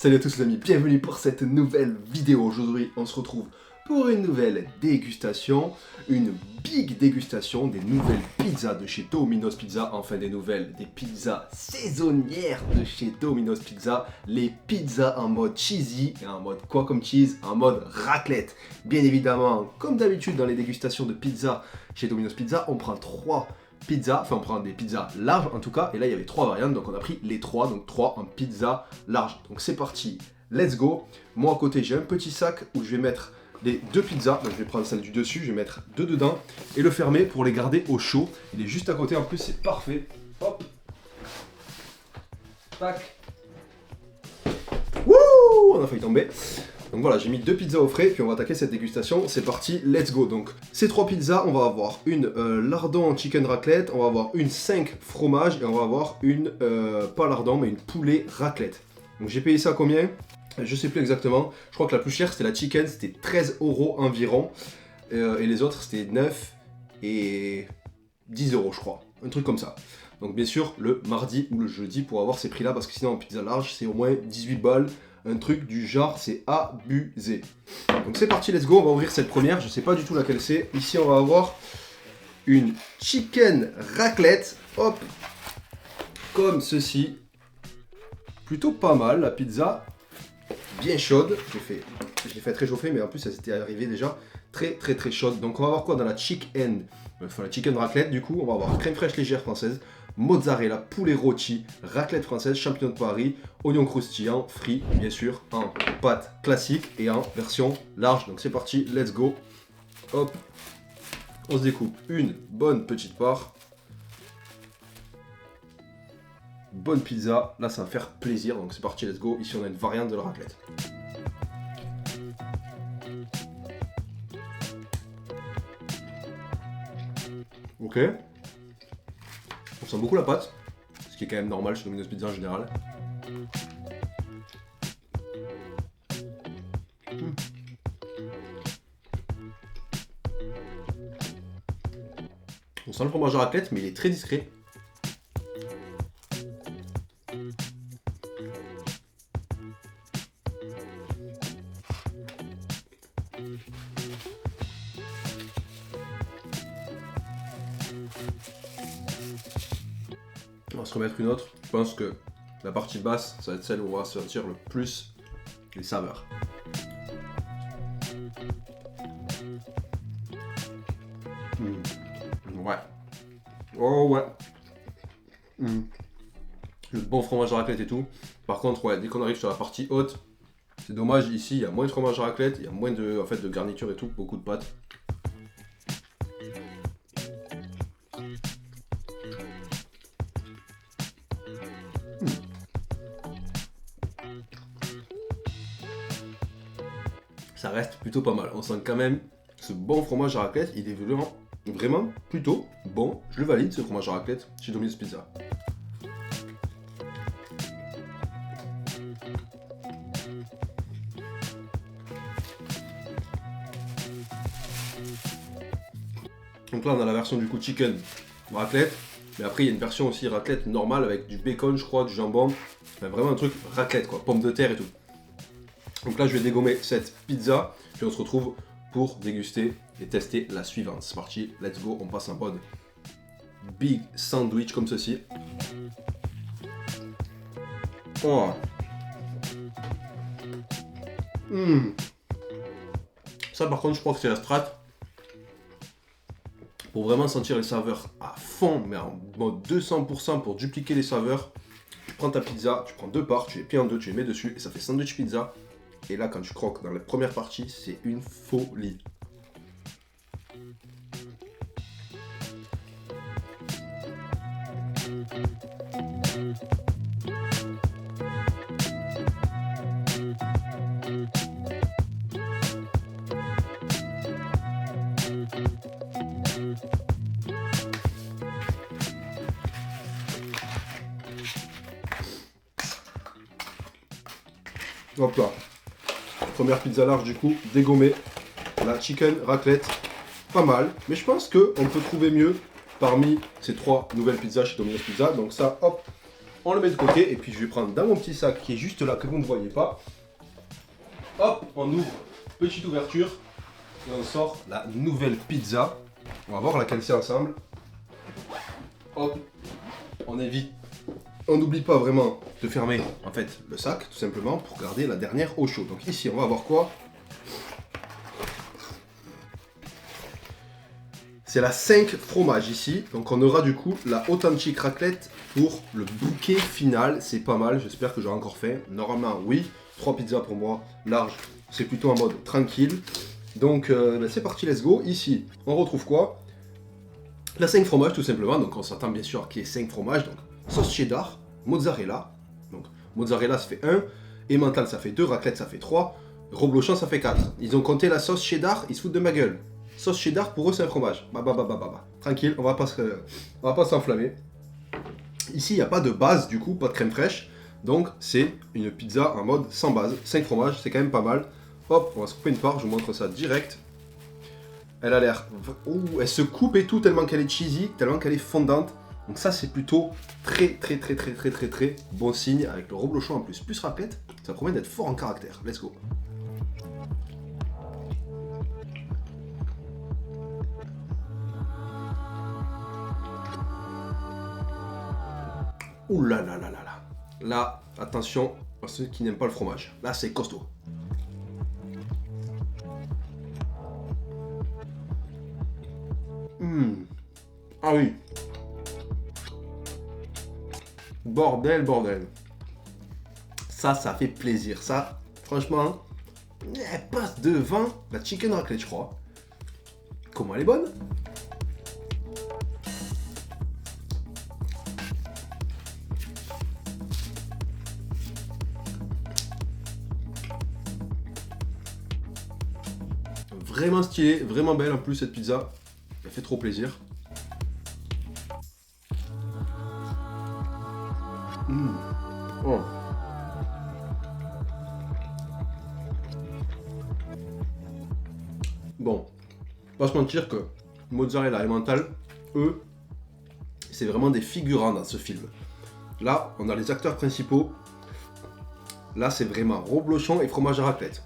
Salut à tous les amis, bienvenue pour cette nouvelle vidéo. Aujourd'hui on se retrouve pour une nouvelle dégustation, une big dégustation des nouvelles pizzas de chez Domino's Pizza, enfin des pizzas saisonnières de chez Domino's Pizza, les pizzas en mode cheesy et en mode quoi comme cheese, en mode raclette. Bien évidemment, comme d'habitude dans les dégustations de pizza chez Domino's Pizza, on prend trois pizzas, enfin on prend des pizzas larges en tout cas, et là il y avait trois variantes, donc on a pris les trois, donc trois en pizza large. Donc c'est parti, let's go. Moi à côté j'ai un petit sac où je vais mettre les deux pizzas, donc je vais prendre celle du dessus, je vais mettre deux dedans et le fermer pour les garder au chaud. Il est juste à côté, en plus c'est parfait. Hop, tac, wouh, on a failli tomber. Donc voilà, j'ai mis deux pizzas au frais, puis on va attaquer cette dégustation. C'est parti, let's go. Donc, ces trois pizzas, on va avoir une lardon chicken raclette, on va avoir une 5 fromage et on va avoir une, pas lardon, mais une poulet raclette. Donc j'ai payé ça combien? Je sais plus exactement. Je crois que la plus chère, c'était la chicken, c'était 13 € environ. Et les autres, c'était 9 et 10 € je crois. Un truc comme ça. Donc bien sûr, le mardi ou le jeudi pour avoir ces prix-là, parce que sinon en pizza large, c'est au moins 18 balles. Un truc du genre, c'est abusé. Donc c'est parti, let's go, on va ouvrir cette première, je sais pas du tout laquelle c'est. Ici on va avoir une chicken raclette, hop, comme ceci. Plutôt pas mal, la pizza, bien chaude. Je l'ai fait très chauffer, mais en plus elle s'était arrivée déjà très chaude. Donc on va avoir quoi dans la chicken, enfin la chicken raclette du coup, on va avoir crème fraîche légère française, mozzarella, poulet rôti, raclette française, champignons de Paris, oignons croustillants, frits, bien sûr, en pâte classique et en version large. Donc c'est parti, let's go. Hop, on se découpe une bonne petite part. Bonne pizza, là ça va faire plaisir, donc c'est parti, let's go. Ici on a une variante de la raclette. Ok. On sent beaucoup la pâte, ce qui est quand même normal chez Domino's Pizza en général. On sent le fromage à raclette, mais il est très discret. On va se remettre une autre. Je pense que la partie basse, ça va être celle où on va sentir le plus les saveurs. Ouais. Oh ouais. Le bon fromage à raclette et tout. Par contre, ouais, dès qu'on arrive sur la partie haute, c'est dommage. Ici, il y a moins de fromage à raclette, il y a moins de, en fait, de garniture et tout, beaucoup de pâtes. Ça reste plutôt pas mal. On sent quand même ce bon fromage à raclette. Il est vraiment plutôt bon. Je le valide, ce fromage à raclette chez Domino's Pizza. Donc là, on a la version du coup chicken raclette. Mais après, il y a une version aussi raclette normale avec du bacon, je crois, du jambon. Enfin, vraiment un truc raclette, quoi. Pommes de terre et tout. Donc là, je vais dégommer cette pizza, puis on se retrouve pour déguster et tester la suivante. C'est parti, let's go, on passe en mode big sandwich comme ceci. Oh. Ça par contre, je crois que c'est la strat. Pour vraiment sentir les saveurs à fond, mais en mode 200% pour dupliquer les saveurs. Tu prends ta pizza, tu prends deux parts, tu les plies en deux, tu les mets dessus et ça fait sandwich pizza. Et là, quand tu croques dans la première partie, c'est une folie. Hop là. Première pizza large du coup, dégommée. La chicken raclette, pas mal. Mais je pense qu'on peut trouver mieux parmi ces trois nouvelles pizzas chez Domino's Pizza. Donc ça, hop, on le met de côté et puis je vais prendre dans mon petit sac qui est juste là, que vous ne voyez pas. Hop, on ouvre, petite ouverture et on sort la nouvelle pizza. On va voir laquelle c'est ensemble. Hop, on évite, on n'oublie pas vraiment de fermer en fait le sac tout simplement pour garder la dernière au chaud. Donc ici on va avoir quoi? C'est la 5 fromage ici, donc on aura du coup la authentique raclette pour le bouquet final, c'est pas mal, j'espère que j'aurai encore fait. Normalement oui, 3 pizzas pour moi, large, c'est plutôt en mode tranquille. Donc c'est parti, let's go. Ici, on retrouve quoi? La 5 fromage tout simplement, donc on s'attend bien sûr qu'il y ait 5 fromages, donc sauce cheddar, mozzarella, donc mozzarella ça fait 1, emmental ça fait 2, raclette ça fait 3, reblochon ça fait 4. Ils ont compté la sauce cheddar, ils se foutent de ma gueule. Sauce cheddar, pour eux, c'est un fromage. Tranquille, on va pas s'enflammer. Ici, il n'y a pas de base, du coup, pas de crème fraîche. Donc, c'est une pizza en mode sans base. 5 fromages, c'est quand même pas mal. Hop, on va se couper une part, je vous montre ça direct. Elle a l'air... Ouh, elle se coupe et tout, tellement qu'elle est cheesy, tellement qu'elle est fondante. Donc ça, c'est plutôt très bon signe. Avec le reblochon en plus, plus raclette, ça promet d'être fort en caractère. Let's go. Ouh là là là là là. Là, attention à ceux qui n'aiment pas le fromage. Là, c'est costaud. Ah oui. Bordel. Ça fait plaisir. Ça, franchement, elle passe devant la chicken raclette, je crois. Comment elle est bonne? Vraiment stylée, vraiment belle en plus cette pizza. Elle fait trop plaisir. Oh. Bon, pas se mentir que mozzarella et mental, eux, c'est vraiment des figurants dans ce film. Là, on a les acteurs principaux. Là, c'est vraiment reblochon et fromage à raclette.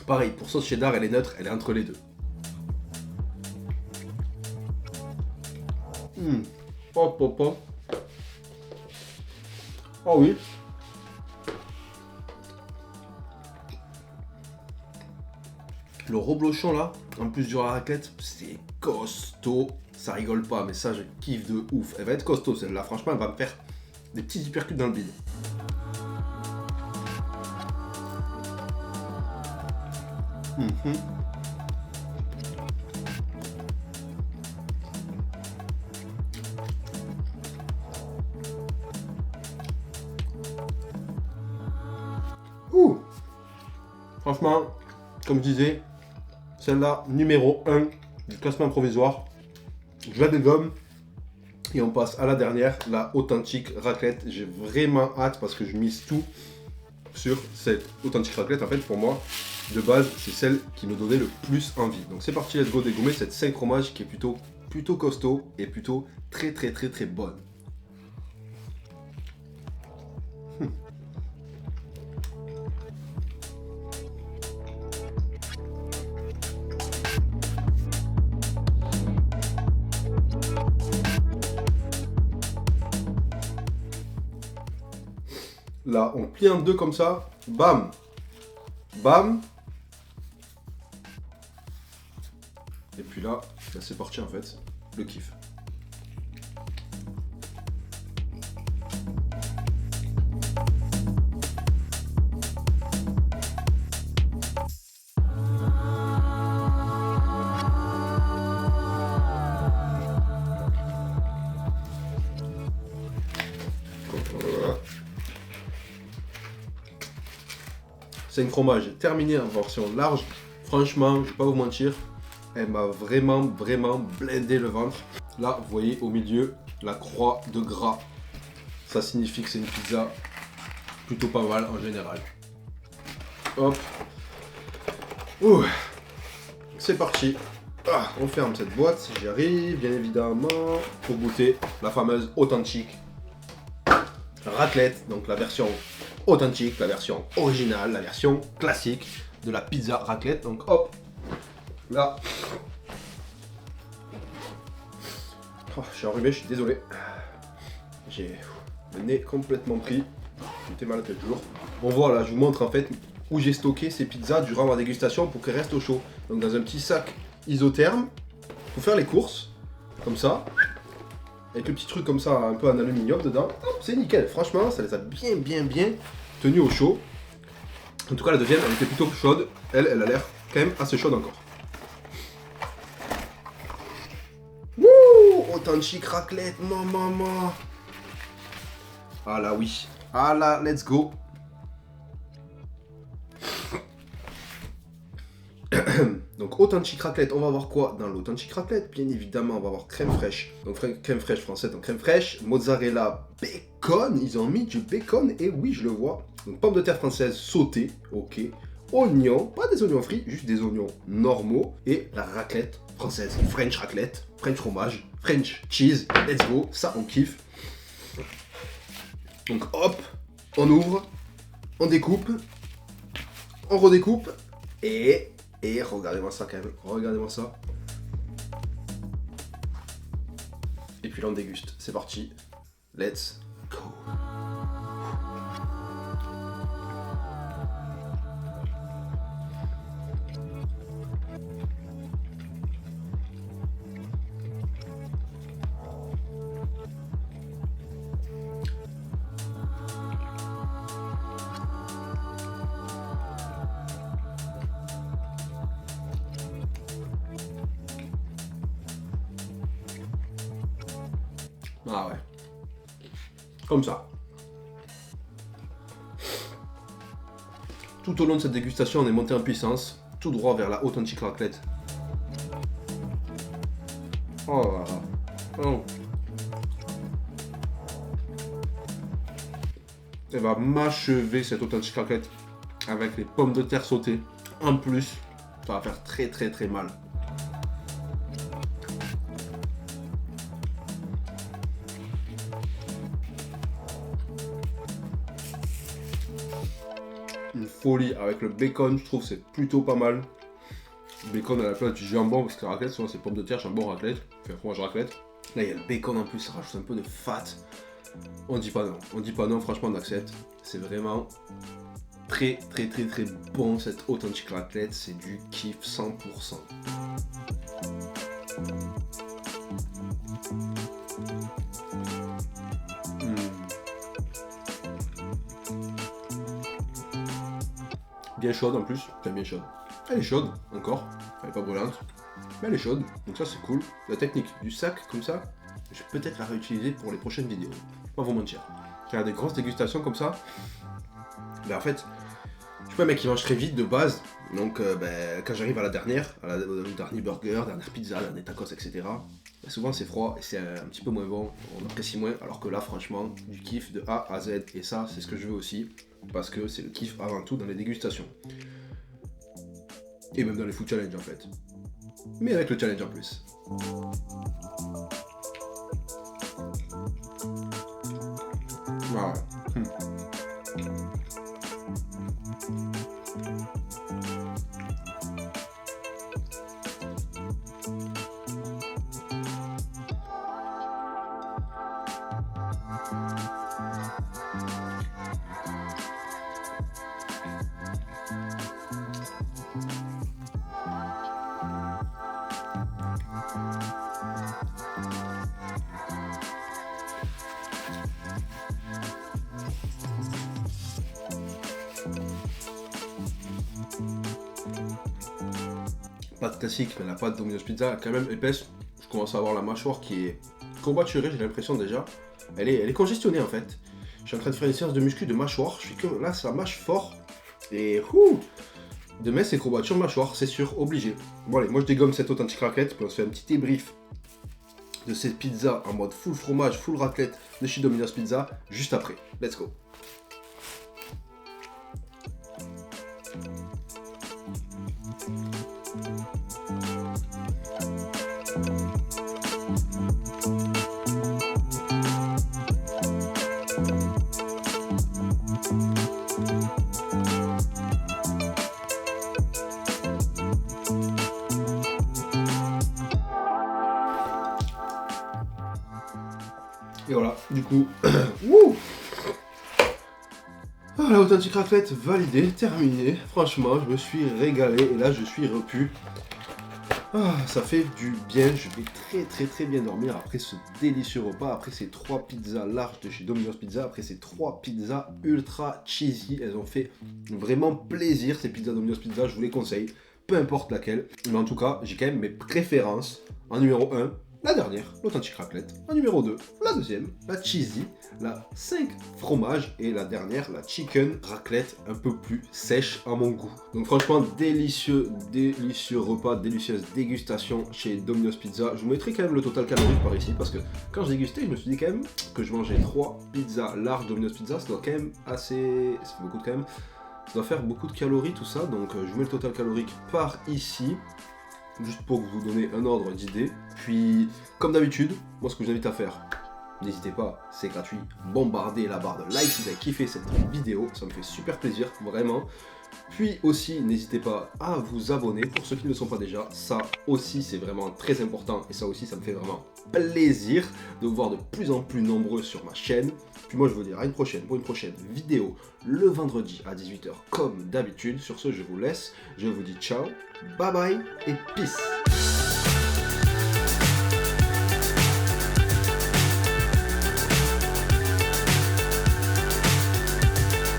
Pareil, pour sauce cheddar, elle est neutre, elle est entre les deux. Hop. Oh oui. Le reblochon là, en plus du raclette, c'est costaud. Ça rigole pas, mais ça je kiffe de ouf. Elle va être costaud celle-là, franchement elle va me faire des petits hypercutes dans le bide. Ouh. Franchement, comme je disais, celle-là, numéro 1 du classement provisoire. Je la dégomme. Et on passe à la dernière, la authentique raclette. J'ai vraiment hâte parce que je mise tout sur cette authentique raclette. En fait, pour moi, de base, c'est celle qui me donnait le plus envie. Donc c'est parti, let's go dégommer cette 5 fromages qui est plutôt costaud et plutôt très bonne. Là, on plie en deux comme ça, bam, bam. Et puis là c'est parti en fait, le kiff. C'est une fromage terminée en version large. Franchement, je vais pas vous mentir, elle m'a vraiment blindé le ventre. Là, vous voyez au milieu la croix de gras. Ça signifie que c'est une pizza plutôt pas mal en général. Hop. Ouh. C'est parti. Ah, on ferme cette boîte si j'y arrive, bien évidemment, pour goûter la fameuse authentique raclette, donc la version authentique, la version originale, la version classique de la pizza raclette. Donc hop, là. Oh, je suis enrhumé, je suis désolé. J'ai le nez complètement pris. J'étais malade quelques jours. Bon voilà, je vous montre en fait où j'ai stocké ces pizzas durant ma dégustation pour qu'elles restent au chaud. Donc dans un petit sac isotherme, pour faire les courses, comme ça. Avec le petit truc comme ça, un peu en aluminium dedans. C'est nickel, franchement, ça les a bien tenus au chaud. En tout cas, la deuxième, elle était plutôt chaude. Elle a l'air quand même assez chaude encore. Wouh, authentique raclette, maman. Ah là, oui. Ah là, let's go. Donc authentique raclette, on va voir quoi dans l'authentique raclette? Bien évidemment, on va avoir crème fraîche. Donc crème fraîche française, donc crème fraîche, mozzarella, bacon. Ils ont mis du bacon, et oui, je le vois. Donc pommes de terre françaises sautées, ok. Oignons, pas des oignons frits, juste des oignons normaux. Et la raclette française, French raclette, French fromage, French cheese, let's go, ça on kiffe. Donc hop, on ouvre, on découpe, on redécoupe, et regardez-moi ça quand même, regardez-moi ça. Et puis là on déguste, c'est parti, let's go. Ah ouais. Comme ça. Tout au long de cette dégustation, on est monté en puissance, tout droit vers la authentique raclette. Oh là là. Oh. Elle va m'achever cette authentique raclette avec les pommes de terre sautées. En plus, ça va faire très mal. Une folie avec le bacon, je trouve c'est plutôt pas mal. Bacon à la place du jambon, parce que la raclette souvent c'est pommes de terre, jambon, raclette, enfin fromage raclette. Là il y a le bacon en plus, ça rajoute un peu de fat. On dit pas non, franchement on accepte. C'est vraiment très bon cette authentique raclette, c'est du kiff 100%. Bien chaude en plus, enfin bien chaude. Elle est chaude encore, elle est pas brûlante, mais elle est chaude, donc ça c'est cool. La technique du sac comme ça, je vais peut-être la réutiliser pour les prochaines vidéos, pas vous mentir. Car des grosses dégustations comme ça, en fait, je suis pas un mec qui mange très vite de base, donc quand j'arrive à la dernière, au dernier burger, dernière pizza, dernier tacos, etc., souvent c'est froid et c'est un petit peu moins bon, on apprécie moins, alors que là franchement, du kiff de A à Z, et ça c'est ce que je veux aussi, parce que c'est le kiff avant tout dans les dégustations. Et même dans les food challenge en fait. Mais avec le challenge en plus. Voilà. Pâte classique, mais la pâte Domino's Pizza est quand même épaisse. Je commence à avoir la mâchoire qui est courbaturée, j'ai l'impression déjà. Elle est congestionnée en fait. Je suis en train de faire une séance de muscu de mâchoire. Je suis que là, ça mâche fort. Et demain, c'est courbature mâchoire, c'est sûr, obligé. Bon, allez, moi je dégomme cette authentique raclette. Puis on se fait un petit débrief de cette pizza en mode full fromage, full raclette de chez Domino's Pizza juste après. Let's go. Et voilà, du coup, wouh. Ah, la authentique raclette validée, terminée. Franchement, je me suis régalé et là, je suis repu. Ah, ça fait du bien, je vais très bien dormir après ce délicieux repas, après ces 3 pizzas larges de chez Domino's Pizza, après ces 3 pizzas ultra cheesy. Elles ont fait vraiment plaisir, ces pizzas Domino's Pizza, je vous les conseille, peu importe laquelle. Mais en tout cas, j'ai quand même mes préférences. En numéro 1, la dernière, l'authentique raclette. En numéro 2, la deuxième, la cheesy. La 5 fromage et la dernière, la chicken raclette, un peu plus sèche à mon goût. Donc franchement, délicieux repas, délicieuse dégustation chez Domino's Pizza. Je vous mettrai quand même le total calorique par ici parce que quand je dégustais, je me suis dit quand même que je mangeais 3 pizzas larges Domino's Pizza. Ça doit quand même assez... c'est beaucoup quand même. Ça doit faire beaucoup de calories tout ça. Donc je vous mets le total calorique par ici. Juste pour vous donner un ordre d'idée. Puis, comme d'habitude, moi ce que je vous invite à faire, n'hésitez pas, c'est gratuit, bombardez la barre de like si vous avez kiffé cette vidéo, ça me fait super plaisir, vraiment. Puis aussi, n'hésitez pas à vous abonner pour ceux qui ne le sont pas déjà, ça aussi c'est vraiment très important et ça aussi ça me fait vraiment plaisir de vous voir de plus en plus nombreux sur ma chaîne. Puis moi je vous dis à une prochaine pour une prochaine vidéo le vendredi à 18 h comme d'habitude. Sur ce je vous laisse, je vous dis ciao, bye bye et peace.